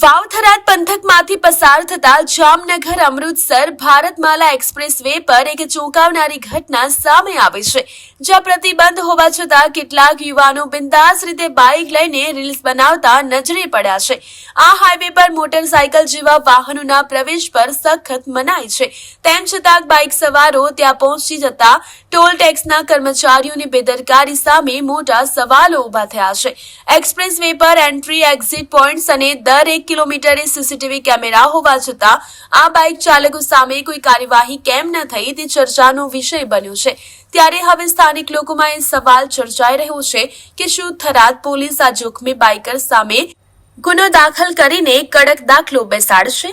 વાવ થરાદ પંથકમાંથી પસાર થતા Jamnagar Amritsar Bharatmala express way પર એક ચોંકાવનારી ઘટના સામે આવી છે, જ્યાં પ્રતિબંધ હોવા છતાં કેટલાક યુવાનો બિંદાસ રીતે બાઇક લઈને રીલ્સ બનાવતા નજરે પડ્યા છે. આ હાઈવે પર મોટરસાયકલ જેવા વાહનોના પ્રવેશ પર સખત મનાઈ છે. તેમ છતાં બાઇક સવારો ત્યાં પહોંચી જતા ટોલ ટેક્સના કર્મચારીઓની બેદરકારી સામે મોટા સવાલો ઉભા થયા છે. એક્સપ્રેસ વે પર એન્ટ્રી એક્ઝિટ પોઈન્ટ્સ અને દરેક કિલોમીટરે સીસીટીવી કેમેરા હોવા છતાં આ બાઇક ચાલકો સામે કોઈ કાર્યવાહી કેમ ન થઈ તે ચર્ચાનો વિષય બન્યો છે. ત્યારે હવે સ્થાનિક લોકોમાં એ સવાલ ચર્ચાઈ રહ્યો છે કે શું થરાદ પોલીસ આ જોખમી બાઇકર સામે ગુનો દાખલ કરીને કડક દાખલો બેસાડશે?